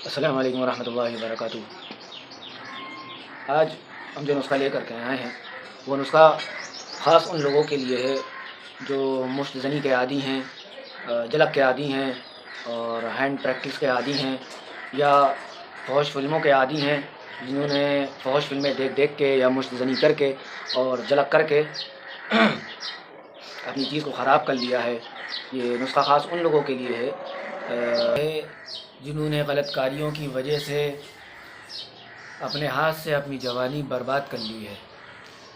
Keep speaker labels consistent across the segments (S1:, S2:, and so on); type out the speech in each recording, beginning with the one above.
S1: السلام علیکم ورحمۃ اللہ وبرکاتہ۔ آج ہم جو نسخہ لے کر کے آئے ہیں وہ نسخہ خاص ان لوگوں کے لیے ہے جو مشت زنی کے عادی ہیں، جلک کے عادی ہیں اور ہینڈ پریکٹس کے عادی ہیں، یا فحش فلموں کے عادی ہیں، جنہوں نے فحش فلمیں دیکھ کے یا مشت زنی کر کے اور جلک کر کے اپنی چیز کو خراب کر لیا ہے۔ یہ نسخہ خاص ان لوگوں کے لیے ہے جنہوں نے غلط کاریوں کی وجہ سے اپنے ہاتھ سے اپنی جوانی برباد کر لی ہے،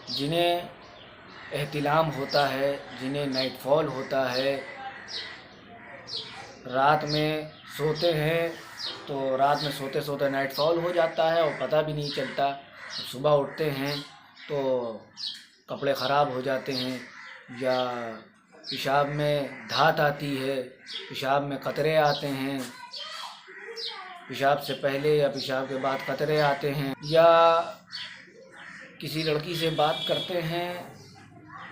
S1: جنہیں احتلام ہوتا ہے، جنہیں نائٹ فال ہوتا ہے، رات میں سوتے ہیں تو رات میں سوتے سوتے نائٹ فال ہو جاتا ہے اور پتہ بھی نہیں چلتا، صبح اٹھتے ہیں تو کپڑے خراب ہو جاتے ہیں، یا پیشاب میں دھات آتی ہے، پیشاب میں قطرے آتے ہیں، پیشاب سے پہلے یا پیشاب کے بعد قطرے آتے ہیں، یا کسی لڑکی سے بات کرتے ہیں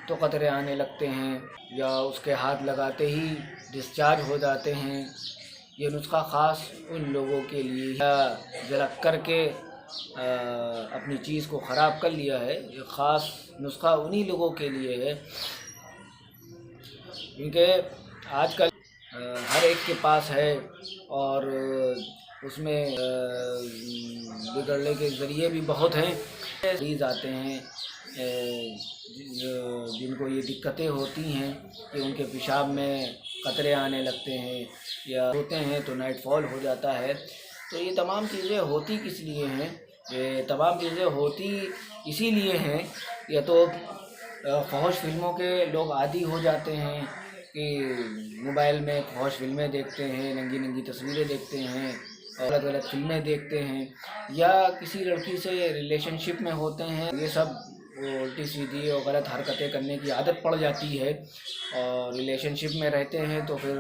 S1: تو قطرے آنے لگتے ہیں، یا اس کے ہاتھ لگاتے ہی ڈسچارج ہو جاتے ہیں۔ یہ نسخہ خاص ان لوگوں کے لیے جلک کر کے اپنی چیز کو خراب کر لیا ہے۔ یہ خاص نسخہ انہی لوگوں کے لیے ہے، کیونکہ آج کل ہر ایک کے پاس ہے اور اس میں بگڑنے کے ذریعے بھی بہت ہیں۔ مریض آتے ہیں جن کو یہ دقتیں ہوتی ہیں کہ ان کے پیشاب میں قطرے آنے لگتے ہیں یا ہوتے ہیں تو نائٹ فال ہو جاتا ہے۔ تو یہ تمام چیزیں ہوتی کس لیے ہیں؟ یہ تمام چیزیں ہوتی اسی لیے ہیں، یا تو فحش فلموں کے لوگ عادی ہو جاتے ہیں کہ موبائل میں فحش فلمیں دیکھتے ہیں، ننگی ننگی تصویریں دیکھتے ہیں، الگ الگ فلمیں دیکھتے ہیں، یا کسی لڑکی سے ریلیشن شپ میں ہوتے ہیں، یہ سب الٹی سیدھی اور غلط حرکتیں کرنے کی عادت پڑ جاتی ہے، اور ریلیشن شپ میں رہتے ہیں تو پھر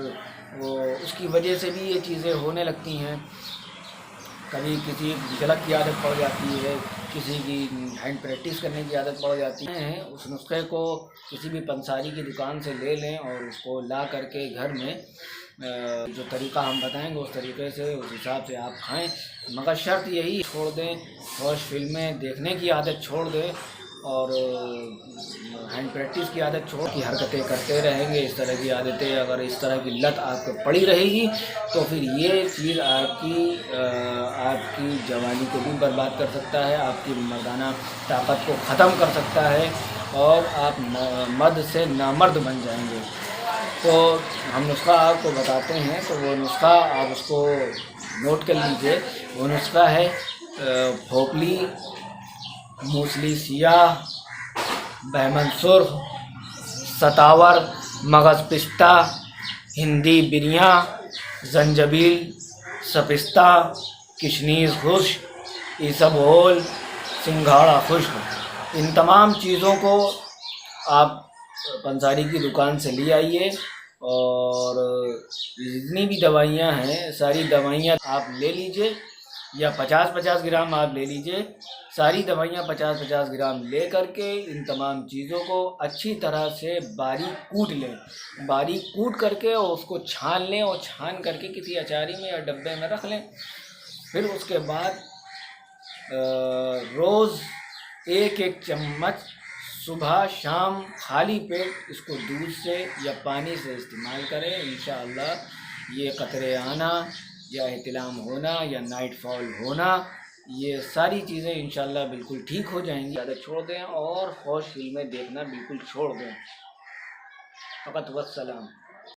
S1: وہ اس کی وجہ سے بھی یہ چیزیں ہونے لگتی ہیں۔ کبھی کسی جلک کی عادت پڑ جاتی ہے، کسی کی ہینڈ پریکٹس کرنے کی عادت پڑ جاتی ہے۔ اس نسخے کو کسی بھی پنساری کی دکان سے لے لیں اور اس کو لا کر کے گھر میں جو طریقہ ہم بتائیں گے اس طریقے سے اس حساب سے آپ کھائیں، مگر شرط یہی چھوڑ دیں، فحش فلمیں دیکھنے کی عادت چھوڑ دیں اور ہینڈ پریکٹس کی عادت چھوڑ کی حرکتیں کرتے رہیں گے۔ اس طرح کی عادتیں اگر اس طرح کی لت آپ کو پڑی رہے گی تو پھر یہ چیز آپ کی جوانی کو بھی برباد کر سکتا ہے، آپ کی مردانہ طاقت کو ختم کر سکتا ہے اور آپ مرد سے نامرد بن جائیں گے۔ تو ہم نسخہ آپ کو بتاتے ہیں، تو وہ نسخہ آپ اس کو نوٹ کر لیجئے۔ وہ نسخہ ہے بھوپلی، موسلی سیاہ، بہمن سرخ، ستاور، مغز پستہ، ہندی بریاں، زنجبیل، سپستہ، کشنیز خشک، ایسبغول، سنگھاڑا خشک۔ ان تمام چیزوں کو آپ پنساری کی دکان سے لے آئیے، اور جتنی بھی دوائیاں ہیں ساری دوائیاں آپ لے لیجئے، یا 50-50 گرام آپ لے لیجئے۔ ساری دوائیاں 50-50 گرام لے کر کے ان تمام چیزوں کو اچھی طرح سے باریک کوٹ لیں، باریک کوٹ کر کے اور اس کو چھان لیں، اور چھان کر کے کسی اچاری میں یا ڈبے میں رکھ لیں۔ پھر اس کے بعد روز 1-1 چمچ صبح شام خالی پیٹ اس کو دودھ سے یا پانی سے استعمال کریں۔ انشاءاللہ یہ قطرے آنا یا احتلام ہونا یا نائٹ فال ہونا، یہ ساری چیزیں انشاءاللہ بالکل ٹھیک ہو جائیں گی۔ عادت چھوڑ دیں اور فحش فلمیں دیکھنا بالکل چھوڑ دیں۔ فقط والسلام۔